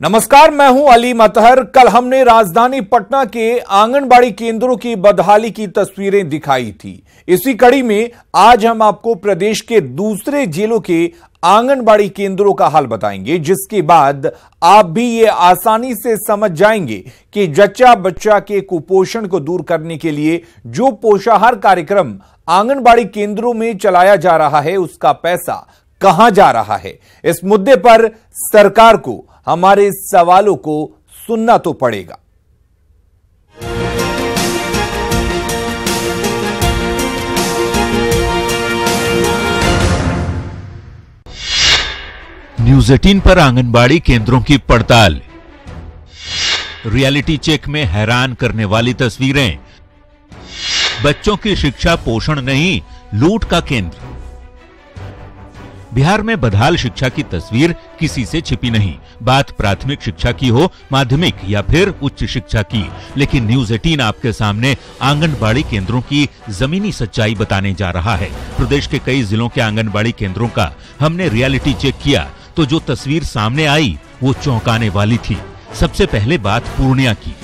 नमस्कार, मैं हूं अली मतहर। कल हमने राजधानी पटना के आंगनबाड़ी केंद्रों की बदहाली की तस्वीरें दिखाई थी। इसी कड़ी में आज हम आपको प्रदेश के दूसरे जिलों के आंगनबाड़ी केंद्रों का हाल बताएंगे, जिसके बाद आप भी ये आसानी से समझ जाएंगे कि जच्चा बच्चा के कुपोषण को दूर करने के लिए जो पोषाहार कार्यक्रम आंगनबाड़ी केंद्रों में चलाया जा रहा है, उसका पैसा कहां जा रहा है। इस मुद्दे पर सरकार को हमारे सवालों को सुनना तो पड़ेगा। न्यूज 18 पर आंगनबाड़ी केंद्रों की पड़ताल। रियलिटी चेक में हैरान करने वाली तस्वीरें। बच्चों की शिक्षा पोषण नहीं, लूट का केंद्र। बिहार में बदहाल शिक्षा की तस्वीर किसी से छिपी नहीं। बात प्राथमिक शिक्षा की हो, माध्यमिक या फिर उच्च शिक्षा की, लेकिन न्यूज 18 आपके सामने आंगनबाड़ी केंद्रों की जमीनी सच्चाई बताने जा रहा है। प्रदेश के कई जिलों के आंगनबाड़ी केंद्रों का हमने रियलिटी चेक किया तो जो तस्वीर सामने आई वो चौंकाने वाली थी। सबसे पहले बात पूर्णिया की।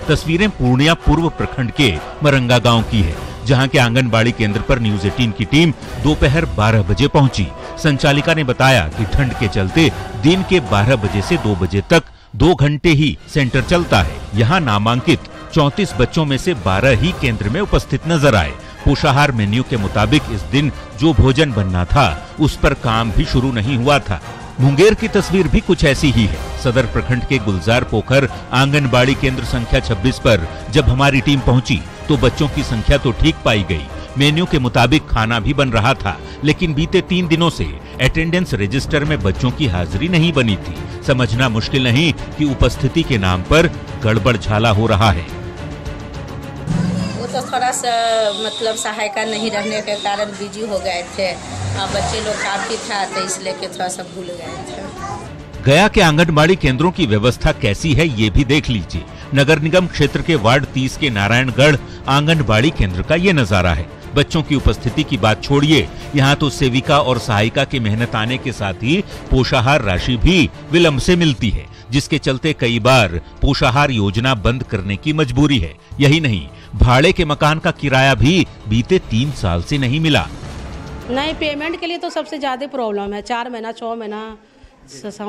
तस्वीरें पूर्णिया पूर्व प्रखंड के मरंगा गांव की है, जहां के आंगनबाड़ी केंद्र पर न्यूज 18 की टीम दोपहर 12 बजे पहुंची। संचालिका ने बताया कि ठंड के चलते दिन के 12 बजे से 2 बजे तक 2 घंटे ही सेंटर चलता है। यहां नामांकित 34 बच्चों में से 12 ही केंद्र में उपस्थित नजर आए। पोषाहार मेन्यू के मुताबिक इस दिन जो भोजन बनना था उस पर काम भी शुरू नहीं हुआ था। मुंगेर की तस्वीर भी कुछ ऐसी ही है। सदर प्रखंड के गुलजार पोखर आंगनबाड़ी केंद्र संख्या 26 पर जब हमारी टीम पहुंची तो बच्चों की संख्या तो ठीक पाई गई। मेन्यू के मुताबिक खाना भी बन रहा था, लेकिन बीते 3 दिनों से अटेंडेंस रजिस्टर में बच्चों की हाजिरी नहीं बनी थी। समझना मुश्किल नहीं कि उपस्थिति के नाम पर गड़बड़ झाला हो रहा है। वो तो थोड़ा सा मतलब सहायता नहीं रहने के कारण बिजी हो गए थे। बच्चे लोग काफी था तो इसलिए के थोड़ा सा भूल गए थे। गया के आंगनबाड़ी केंद्रों की व्यवस्था कैसी है ये भी देख लीजिए। नगर निगम क्षेत्र के वार्ड 30 के नारायणगढ़ आंगनबाड़ी केंद्र का ये नजारा है। बच्चों की उपस्थिति की बात छोड़िए, यहाँ तो सेविका और सहायिका की मेहनत आने के साथ ही पोषाहार राशि भी विलंब से मिलती है, जिसके चलते कई बार पोषाहार योजना बंद करने की मजबूरी है। यही नहीं, भाड़े के मकान का किराया भी बीते 3 साल से नहीं मिला। नहीं, पेमेंट के लिए तो सबसे ज्यादा प्रॉब्लम है। 4 महीना 6 महीना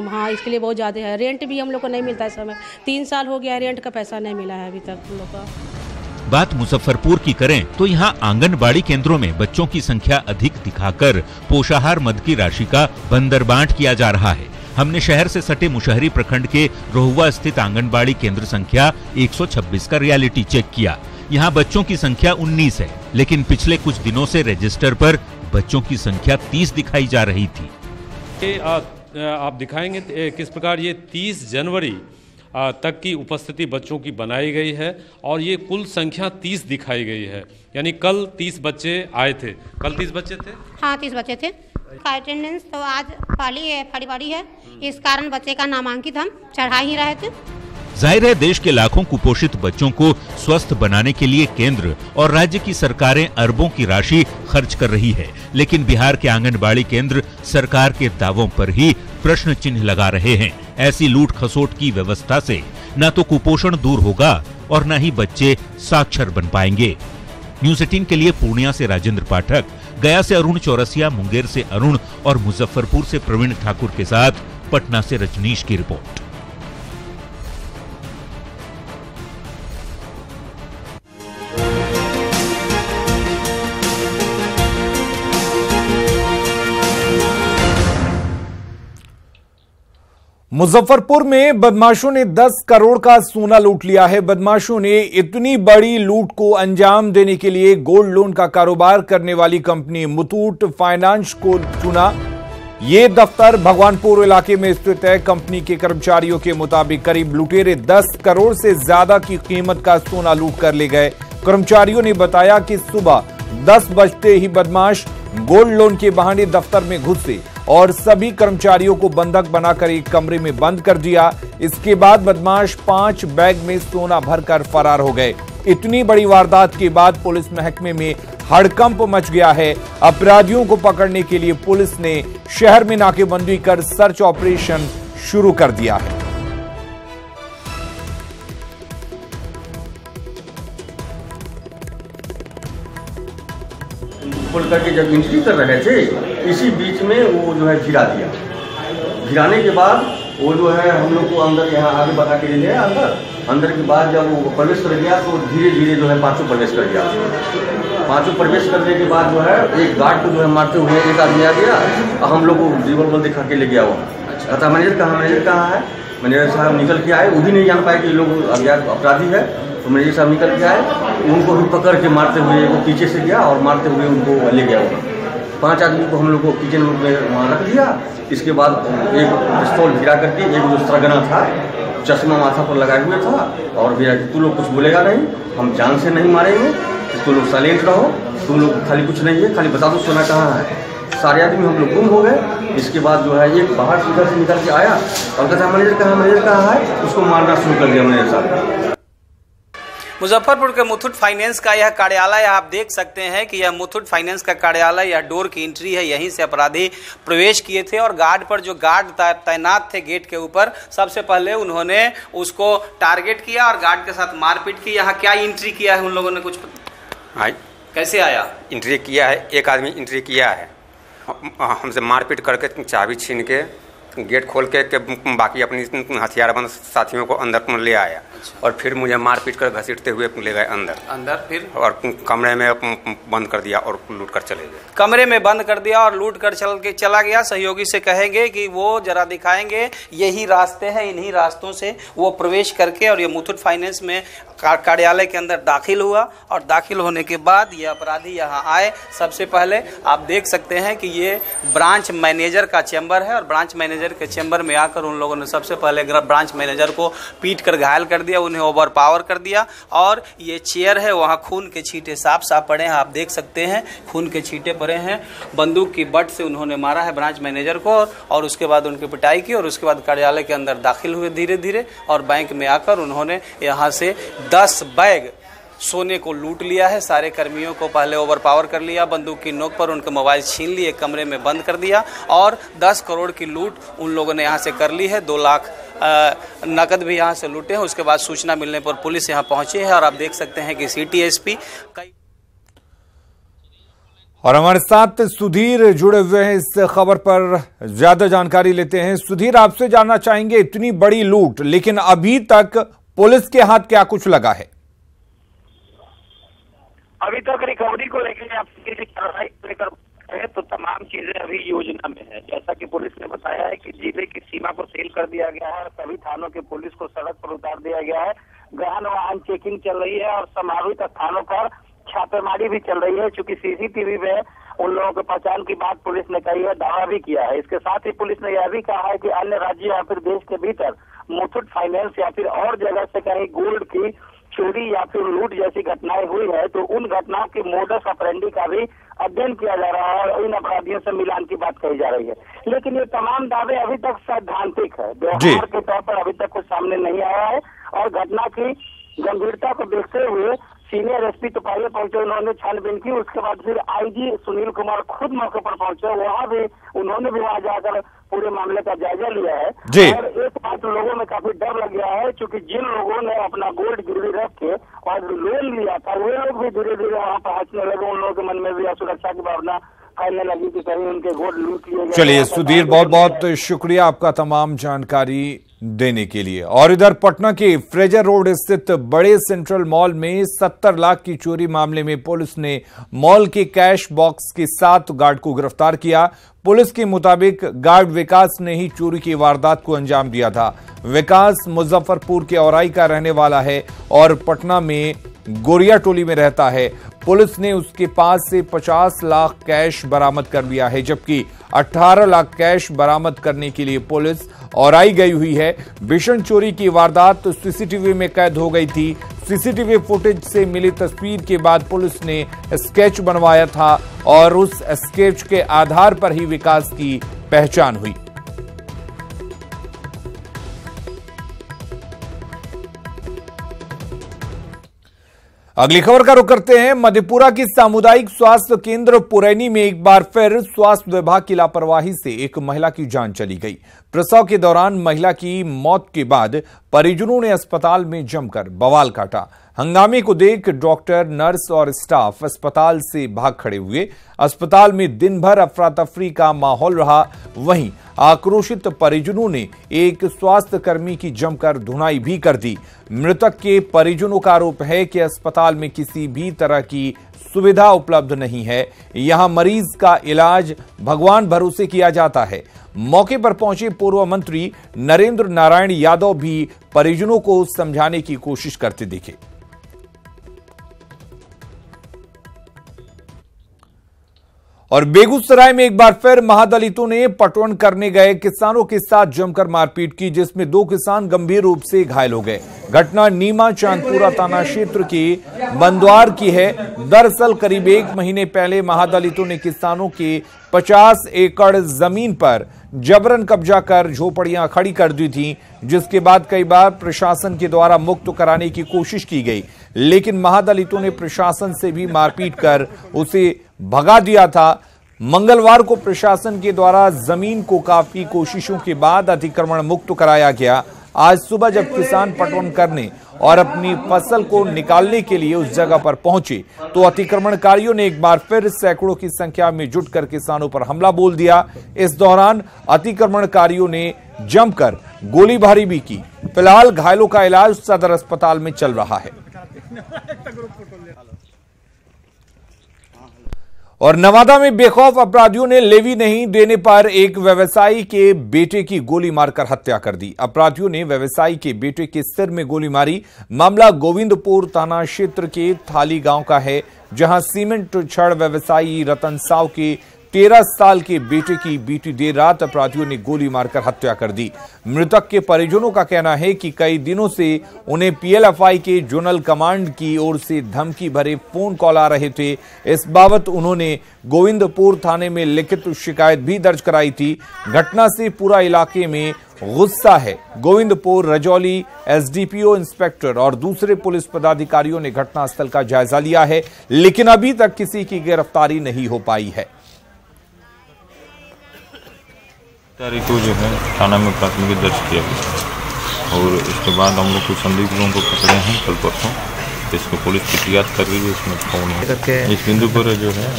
हाँ, इसके लिए बहुत ज्यादा है। रेंट भी हम लोग को नहीं मिलता है समय। 3 साल हो गया, रेंट का पैसा नहीं मिला है अभी तक हम लोग का। बात मुजफ्फरपुर की करें तो यहाँ आंगनबाड़ी केंद्रों में बच्चों की संख्या अधिक दिखाकर पोषाहार मद की राशि का बंदरबांट किया जा रहा है। हमने शहर से सटे मुशहरी प्रखंड के रोहुआ स्थित आंगनबाड़ी केंद्र संख्या 126 का रियलिटी चेक किया। यहाँ बच्चों की संख्या 19 है, लेकिन पिछले कुछ दिनों से रजिस्टर पर बच्चों की संख्या 30 दिखाई जा रही थी। आप दिखाएंगे किस प्रकार ये 30 जनवरी तक की उपस्थिति बच्चों की बनाई गई है और ये कुल संख्या 30 दिखाई गई है। यानी कल 30 बच्चे आए थे। कल 30 बच्चे थे? हाँ, 30 बच्चे थे। अटेंडेंस तो आज पहली है, इस कारण बच्चे का नामांकित हम चढ़ा ही रहे थे। जाहिर है, देश के लाखों कुपोषित बच्चों को स्वस्थ बनाने के लिए केंद्र और राज्य की सरकारें अरबों की राशि खर्च कर रही है, लेकिन बिहार के आंगनबाड़ी केंद्र सरकार के दावों पर ही प्रश्न चिन्ह लगा रहे हैं। ऐसी लूट खसोट की व्यवस्था से न तो कुपोषण दूर होगा और न ही बच्चे साक्षर बन पाएंगे। न्यूज 18 के लिए पूर्णिया से राजेंद्र पाठक, गया से अरुण चौरसिया, मुंगेर से अरुण और मुजफ्फरपुर से प्रवीण ठाकुर के साथ पटना से रजनीश की रिपोर्ट। मुजफ्फरपुर में बदमाशों ने 10 करोड़ का सोना लूट लिया है। बदमाशों ने इतनी बड़ी लूट को अंजाम देने के लिए गोल्ड लोन का कारोबार करने वाली कंपनी मुथूट फाइनेंस को चुना। ये दफ्तर भगवानपुर इलाके में स्थित है। कंपनी के कर्मचारियों के मुताबिक करीब लुटेरे 10 करोड़ से ज्यादा की कीमत का सोना लूट कर ले गए। कर्मचारियों ने बताया कि सुबह 10 बजते ही बदमाश गोल्ड लोन के बहाने दफ्तर में घुसे और सभी कर्मचारियों को बंधक बनाकर एक कमरे में बंद कर दिया। इसके बाद बदमाश 5 बैग में सोना भरकर फरार हो गए। इतनी बड़ी वारदात के बाद पुलिस महकमे में हड़कंप मच गया है। अपराधियों को पकड़ने के लिए पुलिस ने शहर में नाकेबंदी कर सर्च ऑपरेशन शुरू कर दिया है। खोल करके जब एंट्री कर रहे थे, इसी बीच में वो जो है गिरा दिया। गिराने के बाद वो जो है हम लोग को अंदर यहाँ आगे बढ़ा के ले गया अंदर के बाद जब वो प्रवेश कर गया तो धीरे धीरे जो है पाँचों प्रवेश कर गया। पाँचों प्रवेश करने के बाद जो है एक गार्ड को जो है मारते हुए एक आदमी आ गया और हम लोग को रिवॉल्वर दिखा के ले गया। वो कहता मैनेजर कहाँ है। मैनेजर साहब निकल के आए, वो भी नहीं जान पाए कि लोग अज्ञात अपराधी है। तो मैनेजर साहब निकल के आए, उनको भी पकड़ के मारते हुए वो पीछे से गया और मारते हुए उनको ले गया। 5 आदमी को हम लोग को किचन में वहाँ रख दिया। इसके बाद एक पिस्तौल गिरा करके एक जो सरगना था, चश्मा माथा पर लगाए हुए था और भैया तू लोग कुछ बोलेगा नहीं, हम जान से नहीं मारेंगे, तू लोग साइलेंट रहो, तू लोग खाली कुछ नहीं है, खाली बता दो सोना कहाँ है। सारे आदमी हम लोग गुम हो गए। इसके बाद जो है एक बाहर उधर से निकल के आया और कहता मैनेजर कहाँ है, उसको मारना शुरू कर दिया मैनेजर साहब। मुजफ्फरपुर के मुथूट फाइनेंस का यह कार्यालय आप देख सकते हैं कि यह मुथूट फाइनेंस का कार्यालय, यह डोर की एंट्री है, यहीं से अपराधी प्रवेश किए थे और गार्ड पर जो गार्ड तैनात थे गेट के ऊपर, सबसे पहले उन्होंने उसको टारगेट किया और गार्ड के साथ मारपीट की। यहाँ क्या एंट्री किया है उन लोगों ने, कुछ कैसे आया? एंट्री किया है, एक आदमी एंट्री किया है, हमसे मारपीट करके चाबी छीन के गेट खोल के बाकी अपनी हथियारबंद साथियों को अंदर ले आया। अच्छा। और फिर मुझे मारपीट कर घसीटते हुए ले गए अंदर फिर और कमरे में बंद कर दिया और लूट कर चले गए। कमरे में बंद कर दिया और लूट कर चला गया। सहयोगी से कहेंगे कि वो जरा दिखाएंगे, यही रास्ते हैं, इन्हीं रास्तों से वो प्रवेश करके और ये मुथूट फाइनेंस में कार्यालय के अंदर दाखिल हुआ और दाखिल होने के बाद ये अपराधी यहाँ आए। सबसे पहले आप देख सकते हैं कि ये ब्रांच मैनेजर का चैम्बर है और ब्रांच मैनेजर के चैम्बर में आकर उन लोगों ने सबसे पहले ब्रांच मैनेजर को पीट कर घायल कर दिया, उन्हें ओवर पावर कर दिया और ये चेयर है, वहाँ खून के छींटे साफ साफ पड़े हैं, आप देख सकते हैं खून के छींटे पड़े हैं। बंदूक की बट से उन्होंने मारा है ब्रांच मैनेजर को और उसके बाद उनकी पिटाई की और उसके बाद कार्यालय के अंदर दाखिल हुए धीरे धीरे और बैंक में आकर उन्होंने यहाँ से 10 बैग सोने को लूट लिया है। सारे कर्मियों को पहले ओवर पावर कर लिया, बंदूक की नोक पर उनके मोबाइल छीन लिए, कमरे में बंद कर दिया और 10 करोड़ की लूट उन लोगों ने यहाँ से कर ली है। 2 लाख नकद भी यहाँ से लूटे हैं। उसके बाद सूचना मिलने पर पुलिस यहाँ पहुंची है और आप देख सकते हैं कि सिटी एसपी और हमारे साथ सुधीर जुड़े हुए हैं इस खबर पर ज्यादा जानकारी लेते हैं। सुधीर, आपसे जानना चाहेंगे, इतनी बड़ी लूट लेकिन अभी तक पुलिस के हाथ क्या कुछ लगा है? अभी तक रिकवरी को लेकर आप किसी कार्रवाई लेकर तो तमाम चीजें अभी योजना में है। जैसा कि पुलिस ने बताया है कि जिले की सीमा को सील कर दिया गया है, सभी थानों के पुलिस को सड़क पर उतार दिया गया है, गहन वाहन चेकिंग चल रही है और संभावित स्थानों पर छापेमारी भी चल रही है। चूंकि सीसीटीवी में उन लोगों की पहचान की बात पुलिस ने कही है, दावा भी किया है। इसके साथ ही पुलिस ने यह भी कहा है कि अन्य राज्यों या फिर देश के भीतर मुथूट फाइनेंस या फिर और जगह से कहीं गोल्ड की चोरी या फिर लूट जैसी घटनाएं हुई है तो उन घटनाओं की मोडस ऑपरेंडी का भी अध्ययन किया जा रहा है और इन अपराधियों से मिलान की बात कही जा रही है। लेकिन ये तमाम दावे अभी तक सैद्धांतिक है, व्यवहार के तौर पर अभी तक कुछ सामने नहीं आया है और घटना की गंभीरता को देखते हुए सीनियर एसपी तुपाइया पहुंचे, उन्होंने छानबीन की। उसके बाद फिर आईजी सुनील कुमार खुद मौके पर पहुंचे, वहाँ भी उन्होंने भी वहाँ जाकर पूरे मामले का जायजा लिया है और एक बात लोगों में काफी डर लग गया है, क्योंकि जिन लोगों ने अपना गोल्ड गिरवी रख के और लोन लिया था वे लोग भी धीरे धीरे वहाँ पहुंचने लगे। उन लोगों के मन में भी असुरक्षा की भावना फैलने लगी कि कहीं उनके गोल्ड लूट लिए गए। चलिए सुधीर, बहुत बहुत शुक्रिया आपका तमाम जानकारी देने के लिए। और इधर पटना के फ्रेजर रोड स्थित बड़े सेंट्रल मॉल में 70 लाख की चोरी मामले में पुलिस ने मॉल के कैश बॉक्स के 7 गार्ड को गिरफ्तार किया। पुलिस के मुताबिक गार्ड विकास ने ही चोरी की वारदात को अंजाम दिया था। विकास मुजफ्फरपुर के औराई का रहने वाला है और पटना में गोरिया टोली में रहता है। पुलिस ने उसके पास से 50 लाख कैश बरामद कर लिया है, जबकि 18 लाख कैश बरामद करने के लिए पुलिस औराई गई हुई है। भीषण चोरी की वारदात सीसीटीवी में कैद हो गई थी। सीसीटीवी फुटेज से मिली तस्वीर के बाद पुलिस ने स्केच बनवाया था और उस स्केच के आधार पर ही विकास की पहचान हुई। अगली खबर का रुख करते हैं। मधेपुरा की सामुदायिक स्वास्थ्य केंद्र पुरैनी में एक बार फिर स्वास्थ्य विभाग की लापरवाही से एक महिला की जान चली गई। प्रसव के दौरान महिला की मौत के बाद परिजनों ने अस्पताल में जमकर बवाल काटा। हंगामे को देख डॉक्टर, नर्स और स्टाफ अस्पताल से भाग खड़े हुए। अस्पताल में दिन भर अफरा तफरी का माहौल रहा। वहीं आक्रोशित परिजनों ने एक स्वास्थ्य कर्मी की जमकर धुनाई भी कर दी। मृतक के परिजनों का आरोप है कि अस्पताल में किसी भी तरह की सुविधा उपलब्ध नहीं है। यहां मरीज का इलाज भगवान भरोसे किया जाता है। मौके पर पहुंचे पूर्व मंत्री नरेंद्र नारायण यादव भी परिजनों को समझाने की कोशिश करते दिखे। और बेगूसराय में एक बार फिर महादलितों ने पटवन करने गए किसानों के साथ जमकर मारपीट की, जिसमें 2 किसान गंभीर रूप से घायल हो गए। घटना नीमा चांदपुरा थाना क्षेत्र के बंदवार की है। दरअसल करीब 1 महीने पहले महादलितों ने किसानों के 50 एकड़ जमीन पर जबरन कब्जा कर झोपड़ियां खड़ी कर दी थी, जिसके बाद कई बार प्रशासन के द्वारा मुक्त कराने की कोशिश की गई, लेकिन महादलितों ने प्रशासन से भी मारपीट कर उसे भगा दिया था। मंगलवार को प्रशासन के द्वारा जमीन को काफी कोशिशों के बाद अतिक्रमण मुक्त कराया गया। आज सुबह जब किसान पटवन करने और अपनी फसल को निकालने के लिए उस जगह पर पहुंचे तो अतिक्रमणकारियों ने एक बार फिर सैकड़ों की संख्या में जुटकर किसानों पर हमला बोल दिया। इस दौरान अतिक्रमणकारियों ने जमकर गोलीबारी भी की। फिलहाल घायलों का इलाज सदर अस्पताल में चल रहा है। और नवादा में बेखौफ अपराधियों ने लेवी नहीं देने पर एक व्यवसायी के बेटे की गोली मारकर हत्या कर दी। अपराधियों ने व्यवसायी के बेटे के सिर में गोली मारी। मामला गोविंदपुर थाना क्षेत्र के थाली गांव का है, जहां सीमेंट छड़ व्यवसायी रतन साव के 13 साल के बेटे की बीती देर रात अपराधियों ने गोली मारकर हत्या कर दी। मृतक के परिजनों का कहना है कि कई दिनों से उन्हें पीएलएफआई के जोनल कमांड की ओर से धमकी भरे फोन कॉल आ रहे थे। इस बाबत उन्होंने गोविंदपुर थाने में लिखित शिकायत भी दर्ज कराई थी। घटना से पूरा इलाके में गुस्सा है। गोविंदपुर रजौली एसडीपीओ इंस्पेक्टर और दूसरे पुलिस पदाधिकारियों ने घटनास्थल का जायजा लिया है, लेकिन अभी तक किसी की गिरफ्तारी नहीं हो पाई है। को जो है थाना में प्राथमिकी दर्ज किया गया और इसके बाद हम लोग कुछ संदिग्ध लोगों को पकड़े हैं कल परसों। इसको पुलिस एहतियात कर रही है। इसमें फोन है। इस बिंदु पर जो है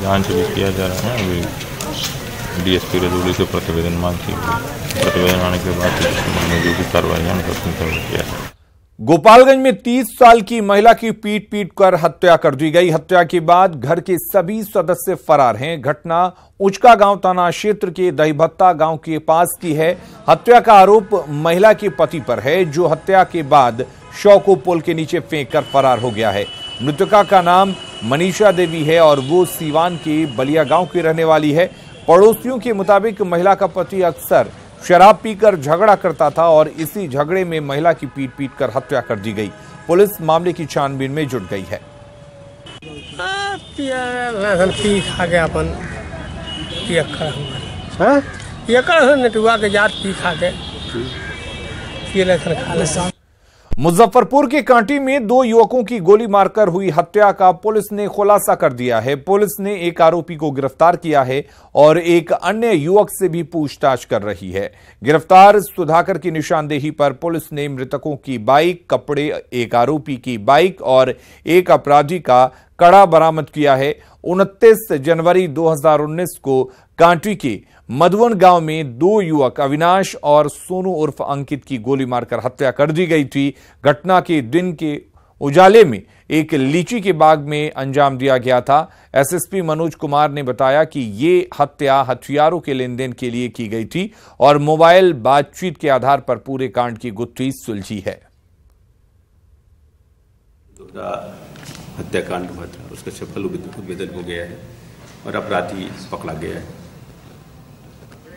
जांच भी किया जा रहा है। अभी डीएसपी रजौली से प्रतिवेदन मांग की गई। प्रतिवेदन आने के बाद जो भी कार्रवाई किया है। गोपालगंज में 30 साल की महिला की पीट कर हत्या कर दी गई। हत्या के बाद घर के सभी सदस्य फरार हैं। घटना उचका गांव थाना क्षेत्र के दहीभत्ता गांव के पास की है। हत्या का आरोप महिला के पति पर है, जो हत्या के बाद शव को पुल के नीचे फेंककर फरार हो गया है। मृतका का नाम मनीषा देवी है और वो सीवान के बलिया गांव की रहने वाली है। पड़ोसियों के मुताबिक महिला का पति अक्सर शराब पीकर झगड़ा करता था और इसी झगड़े में महिला की पीट कर हत्या कर दी गई। पुलिस मामले की छानबीन में जुट गई है। मुजफ्फरपुर के कांटी में 2 युवकों की गोली मारकर हुई हत्या का पुलिस ने खुलासा कर दिया है। पुलिस ने एक आरोपी को गिरफ्तार किया है और एक अन्य युवक से भी पूछताछ कर रही है। गिरफ्तार सुधाकर की निशानदेही पर पुलिस ने मृतकों की बाइक, कपड़े, एक आरोपी की बाइक और एक अपराधी का कड़ा बरामद किया है। 29 जनवरी 2019 को कांटी के मधुवन गांव में 2 युवक अविनाश और सोनू उर्फ अंकित की गोली मारकर हत्या कर दी गई थी। घटना के दिन के उजाले में एक लीची के बाग में अंजाम दिया गया था। एसएसपी मनोज कुमार ने बताया कि ये हत्या हथियारों के लेन देन के लिए की गई थी और मोबाइल बातचीत के आधार पर पूरे कांड की गुत्थी सुलझी है। हत्याकांड हुआ था, उसका सफल उद्भेदन हो गया है और अपराधी पकड़ा गया है।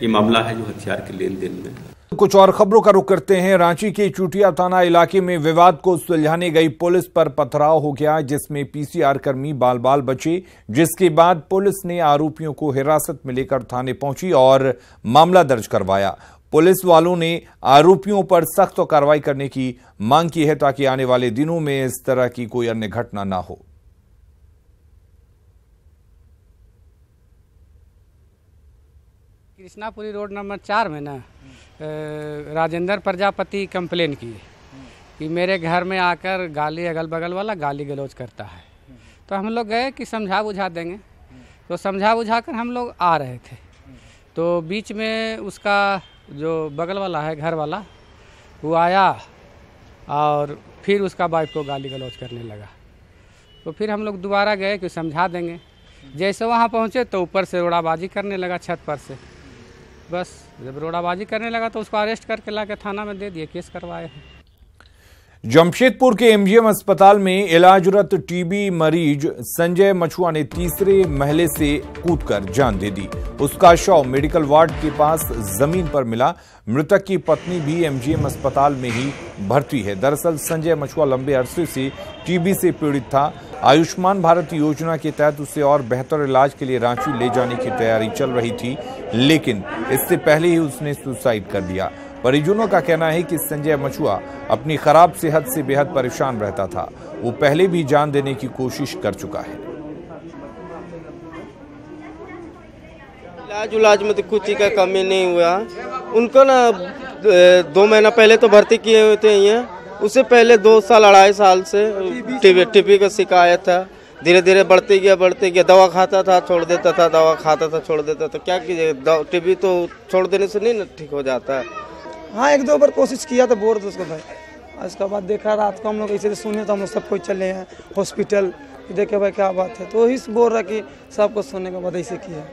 ये मामला है जो हथियार के लेन देन में। कुछ और खबरों का रुख करते हैं। रांची के चूटिया थाना इलाके में विवाद को सुलझाने गई पुलिस पर पथराव हो गया, जिसमें पीसीआर कर्मी बाल बाल बचे, जिसके बाद पुलिस ने आरोपियों को हिरासत में लेकर थाने पहुंची और मामला दर्ज करवाया। पुलिस वालों ने आरोपियों पर सख्त कार्रवाई करने की मांग की है ताकि आने वाले दिनों में इस तरह की कोई अन्य घटना ना हो। कृष्णापुरी रोड नंबर 4 में ना राजेंद्र प्रजापति कंप्लेन की कि मेरे घर में आकर गाली अगल बगल वाला गाली गलौज करता है। तो हम लोग गए कि समझा बुझा देंगे, तो समझा बुझा कर हम लोग आ रहे थे। तो बीच में उसका जो बगल वाला है घर वाला वो आया और फिर उसका वाइफ को गाली गलौज करने लगा। तो फिर हम लोग दोबारा गए कि समझा देंगे। जैसे वहाँ पहुँचे तो ऊपर से रोड़ाबाजी करने लगा छत पर से। बस जब रोड़ाबाजी करने लगा तो उसको अरेस्ट करके लाके थाना में दे दिए, केस करवाए हैं। जमशेदपुर के एमजीएम अस्पताल में इलाजरत टीबी मरीज संजय मछुआ ने तीसरे महले से कूदकर जान दे दी। उसका शव मेडिकल वार्ड के पास जमीन पर मिला। मृतक की पत्नी भी एमजीएम अस्पताल में ही भर्ती है। दरअसल संजय मछुआ लंबे अरसे से टीबी से पीड़ित था। आयुष्मान भारत योजना के तहत उसे और बेहतर इलाज के लिए रांची ले जाने की तैयारी चल रही थी, लेकिन इससे पहले ही उसने सुसाइड कर दिया। परिजनों का कहना है कि संजय मछुआ अपनी खराब सेहत से बेहद परेशान रहता था। वो पहले भी जान देने की कोशिश कर चुका है। इलाज में तो कुछ ही का कमी नहीं हुआ। उनको ना 2 महीना पहले तो भर्ती किए हुए थे यहाँ। उससे पहले 2 साल 2.5 साल से टीबी का शिकायत था। धीरे धीरे बढ़ते गया। दवा खाता था छोड़ देता था, दवा खाता था छोड़ देता था। क्या कीजिए, टीबी तो छोड़ देने से नहीं ना ठीक हो जाता है। हाँ, 1-2 बार कोशिश किया तो बोल दो उसको भाई। उसके बाद देखा रात को हम लोग ऐसे सुने तो हम लोग सब कोई चले हैं हॉस्पिटल, देखे भाई क्या बात है। तो वही बोल रहा कि सबको सुनने के बाद ऐसे किया।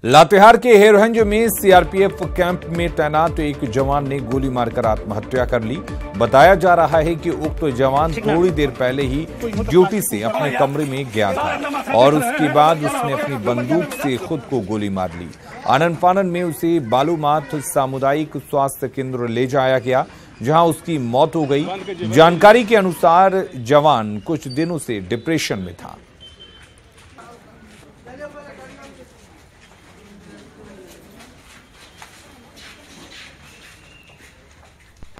लातेहार के हेरहंज में सीआरपीएफ कैंप में तैनात एक जवान ने गोली मारकर आत्महत्या कर ली। बताया जा रहा है कि उक्त जवान थोड़ी देर पहले ही ड्यूटी से अपने कमरे में गया था और उसके बाद उसने अपनी बंदूक से खुद को गोली मार ली। आनन फानन में उसे बालूमाथ सामुदायिक स्वास्थ्य केंद्र ले जाया गया, जहां उसकी मौत हो गई। जानकारी के अनुसार जवान कुछ दिनों से डिप्रेशन में था।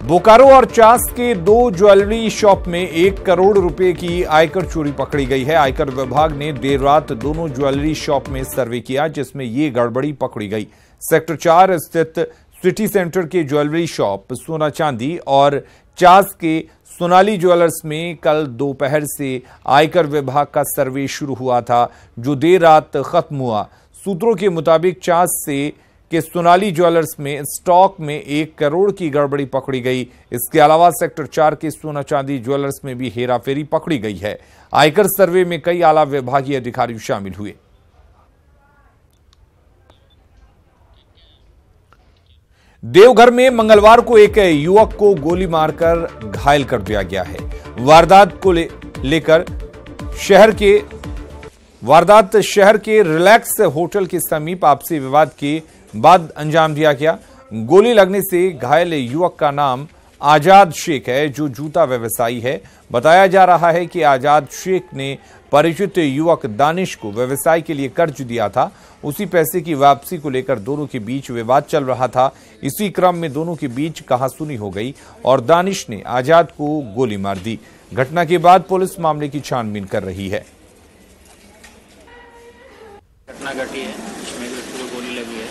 बोकारो और चास के 2 ज्वेलरी शॉप में 1 करोड़ रुपए की आयकर चोरी पकड़ी गई है। आयकर विभाग ने देर रात दोनों ज्वेलरी शॉप में सर्वे किया, जिसमें ये गड़बड़ी पकड़ी गई। सेक्टर 4 स्थित सिटी सेंटर के ज्वेलरी शॉप सोना चांदी और चास के सोनाली ज्वेलर्स में कल दोपहर से आयकर विभाग का सर्वे शुरू हुआ था, जो देर रात खत्म हुआ। सूत्रों के मुताबिक चास से कि सोनाली ज्वेलर्स में स्टॉक में 1 करोड़ की गड़बड़ी पकड़ी गई। इसके अलावा सेक्टर 4 के सोना चांदी ज्वेलर्स में भी हेराफेरी पकड़ी गई है। आयकर सर्वे में कई आला विभागीय अधिकारी शामिल हुए। देवघर में मंगलवार को एक युवक को गोली मारकर घायल कर दिया गया है। वारदात को लेकर शहर के रिलैक्स होटल के समीप आपसी विवाद के बाद अंजाम दिया गया। गोली लगने से घायल युवक का नाम आजाद शेख है, जो जूता व्यवसायी है। बताया जा रहा है कि आजाद शेख ने परिचित युवक दानिश को व्यवसाय के लिए कर्ज दिया था। उसी पैसे की वापसी को लेकर दोनों के बीच विवाद चल रहा था। इसी क्रम में दोनों के बीच कहासुनी हो गई और दानिश ने आजाद को गोली मार दी। घटना के बाद पुलिस मामले की छानबीन कर रही है। घटना घटी है, इसमें एक व्यक्ति को गोली लगी है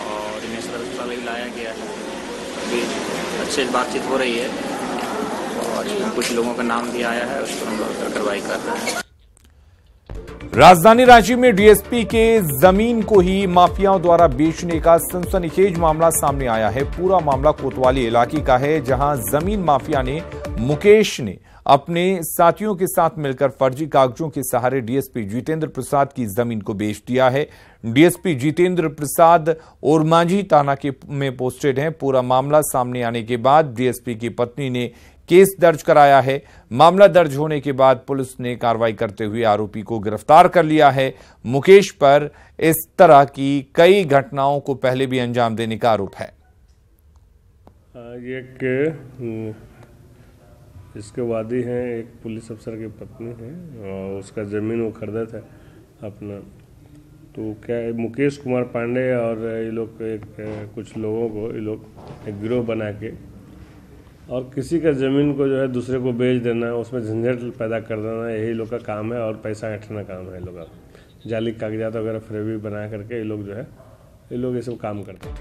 और इन्हें सदर अस्पताल लाया गया है। अभी अच्छे बातचीत हो रही है और इसमें कुछ लोगों का नाम भी आया है, उस पर हम लोग कार्रवाई कर रहे हैं। राजधानी रांची में डीएसपी के जमीन को ही माफियाओं द्वारा बेचने का सनसनीखेज मामला सामने आया है। पूरा मामला कोतवाली इलाके का है, जहां जमीन माफिया ने मुकेश ने अपने साथियों के साथ मिलकर फर्जी कागजों के सहारे डीएसपी जितेंद्र प्रसाद की जमीन को बेच दिया है। डीएसपी जितेंद्र प्रसाद ओरमांझी थाना में पोस्टेड हैं। पूरा मामला सामने आने के बाद डीएसपी की पत्नी ने केस दर्ज कराया है। मामला दर्ज होने के बाद पुलिस ने कार्रवाई करते हुए आरोपी को गिरफ्तार कर लिया है। मुकेश पर इस तरह की कई घटनाओं को पहले भी अंजाम देने का आरोप है। इसके वादी हैं, एक पुलिस अफसर की पत्नी है और उसका ज़मीन वो खरीदा था अपना। तो क्या है, मुकेश कुमार पांडे और ये लोग कुछ लोगों को ये लोग एक गिरोह बना के और किसी का ज़मीन को जो है दूसरे को बेच देना, उसमें झंझट पैदा कर देना, यही लोग का काम है और पैसा ऐंठना काम है। लोग जाली कागजात वगैरह फ्रेबी बना करके ये लोग जो है ये लोग ये सब काम करते हैं।